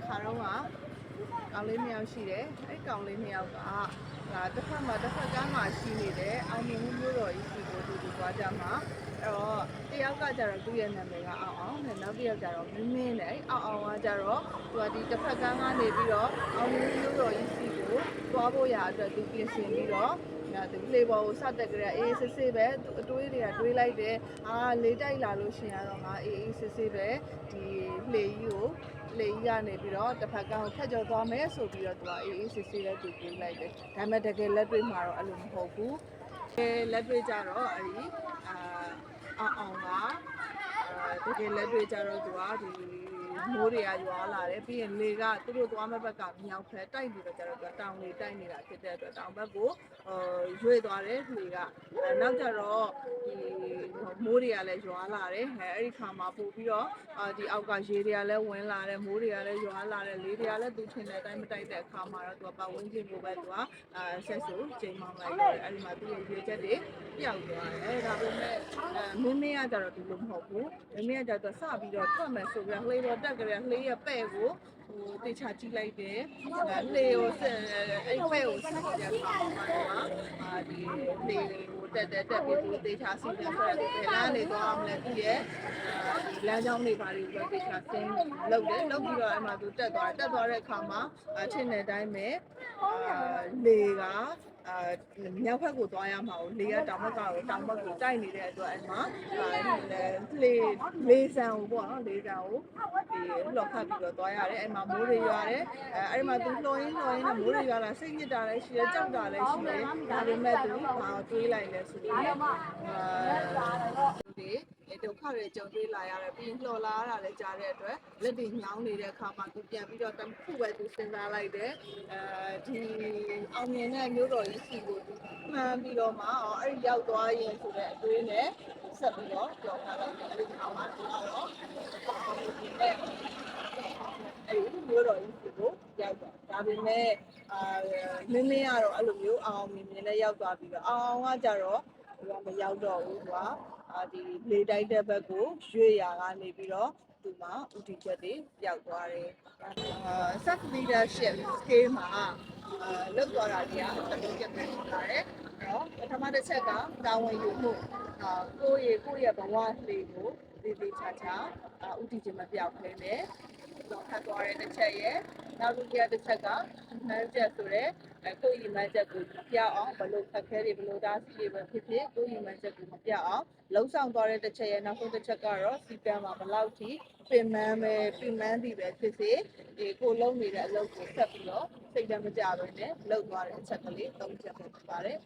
ခါတော့ကကောင်လေး2ယောက်ရှိတယ်အဲ့ကောင်လေး2ယောက်ကဒါတစ်ဖက်မှာတစ်ဖက်ကမ်းမှာရှိနေတယ်အောင်မြင်မှုမျိုးတော်ကြီးစီကိုတူသွားကြမှာအဲ့တော့တယောက်ကကြတော့သူ့ရဲ့နာမည်ကအောင်နဲ့နောက်တစ်ယောက်ကြတော့မင်းနဲ့အဲ့အောင်ကကြတော့သူကဒီတစ်ဖက်ကမ်းကနေပြီးတော့အောင်မြင်မှုမျိုးတော်ကြီးစီကိုသွားဖို့ရအတွက်သူပြင်ဆင်ပြီးတော့သူလေပေါ်ကိုစတက်ကြရအေးစစ်စစ်ပဲအတွေးတွေကတွေးလိုက်တယ်လေးတိုက်လာလို့ရှင်ရတော့ငါအေးစစ်စစ်ပဲဒီလေကြီးကိုလေကြီးကနေပြီးတော့တစ်ဖက်ကကိုထက်ကျော်သွားမယ်ဆိုပြီးတော့သူကအေးစစ်စစ်လည်းသူပြေးလိုက်တယ်ဒါပေမဲ့တကယ်လက်တွေ့မှာတော့အဲ့လိုမဟုတ်ဘူးလက်တွေ့ကြတော့အဲ့ဒီအောင်ကတကယ်လက်တွေ့ကြတော့သူကဒီမိုးတွေကရွာလာတယ်ပြီးရင်လေကသူတို့သွားမဲ့ဘက်ကမြောက်ဖက်တိုက်ပြီးတော့ကျတော့တောင်လေတိုက်နေတာဖြစ်တဲ့အတွက်တောင်ဘက်ကိုရွေ့သွားတယ်လေကနောက်ကျတော့ဒီမိုးတွေကလည်းရွာလာတယ်အဲ့ဒီခါမှာပို့ပြီးတော့ဒီအောက်ကရေတွေကလည်းဝင်လာတယ်မိုးတွေကလည်းရွာလာတယ်လေတွေကလည်းသူထင်တဲ့အတိုင်းမတိုက်တဲ့အခါမှာတော့သူကပတ်ဝန်းကျင်ကိုပဲသူကဆက်ဆူချိန်မောင်းလိုက်တယ်အဲ့ဒီမှာသူ့ရဲ့ရွေချက်တွေပျောက်သွားတယ်ဒါပေမဲ့မင်းကကြတော့ဒီလိုမဟုတ်ဘူးမင်းကကြတော့စပြီးတော့ထွက်မယ်ဆိုပြီးလှေပေါ်တက်ကြတယ်လှေရဲ့ပဲ့ကိုတေချာကြည့်လိုက်တယ်လှေကိုအဲ့ပဲ့ကိုဆက်ကြည့်တာပါဒီလှေကိုတက်ပြီးသူတေချာစီးတယ်ဆိုတော့လမ်းနေသွားမလဲသူရဲ့ဒီလမ်းကြောင်းတွေပါပြီးတော့တေချာဆင်းလုပ်ပြီးတော့အဲ့မှာသူတက်သွားတဲ့အခါမှာထင်တဲ့အတိုင်းပဲလေကမြောက်ဘက်ကိုသွားရမှာကိုလေကတောင်ဘက်ကိုတိုက်နေတဲ့အတွက်အဲ့မှာလေဆန်ကိုပေါ့နော်လေဆန်ကိုဒီလော်ခတ်ပြီးတော့သွားရတယ်အဲ့မှာမိုးတွေရွာတယ်အဲ့ဒီမှာသူလှော်ရင်းနဲ့မိုးတွေရွာလာစိတ်ညစ်တာလည်းရှိတယ်ကြောက်တာလည်းရှိတယ်ဒါပေမဲ့သူတွေးလိုက်လဲဆိုပြီးဒုက္ခတွေကြုံတွေ့လာရတယ်ပြီးလှော်လာရတာလည်းကြားတဲ့အတွက်လက်တွေညောင်းနေတဲ့အခါမှာသူပြန်ပြီးတော့တခုပဲသူစဉ်းစားလိုက်တယ်ဒီအောင်မြင်တဲ့မျိုးတော်ကြီးစီကိုမှန်ပြီးတော့မှအဲ့ဒီရောက်သွားရင်ဆိုတဲ့အတွေးနဲ့ဆက်ပြီးတော့ကြော်ထားလိုက်တယ်အဲ့ဒီခါမှာတော့အဲ့ဒီမျိုးတော်ကြီးစီကိုရောက်သွားဒါပေမဲ့မင်းကတော့အဲ့လိုမျိုးအောင်မြင်နဲ့ရောက်သွားပြီးတော့အောင်ကကြတော့မရောက်တော့ဘူးကွာဒီလေတိုက်တဲ့ဘက်ကိုရွေ့ရာကနေပြီးတော့ဒီမှာဥတီချက်တွေပျောက်သွားတယ်self leadership skill မှာလောက်သွားတာကြီးအတော်ကြီးပဲရှိလာတယ်အဲ့တော့ပထမတစ်ချက်ကတာဝန်ယူမှုကိုယ့်ရဲ့ဘဝလေးကိုဒီချာဥတီချက်မပျောက်ခဲနဲ့တော့ထပ်သွားတဲ့တစ်ချက်ရဲ့နောက်တစ်ချက်ကမှန်းချက်ဆိုတဲ့ကိုယ့်ရည်မှန်းချက်ကိုပြောင်းအောင်ဘလို့ခက်ခဲတွေဘလို့ဒါစီတွေပဲဖြစ်ဖြစ်ကိုယ့်ရည်မှန်းချက်ကိုမပြောင်းအောင်လှုံ့ဆော်သွားတဲ့တစ်ချက်ရဲ့နောက်ဆုံးတစ်ချက်ကတော့စီကံမှာဘလောက်ထိပင်ပန်းသည်ပဲဖြစ်စေဒီကိုလုံးနေတဲ့အလုပ်ကိုဆက်ပြီးတော့စိတ်တမကြဘဲနဲ့လုပ်သွားတဲ့အချက်ကလေး၃ချက်ပဲဖြစ်ပါတယ်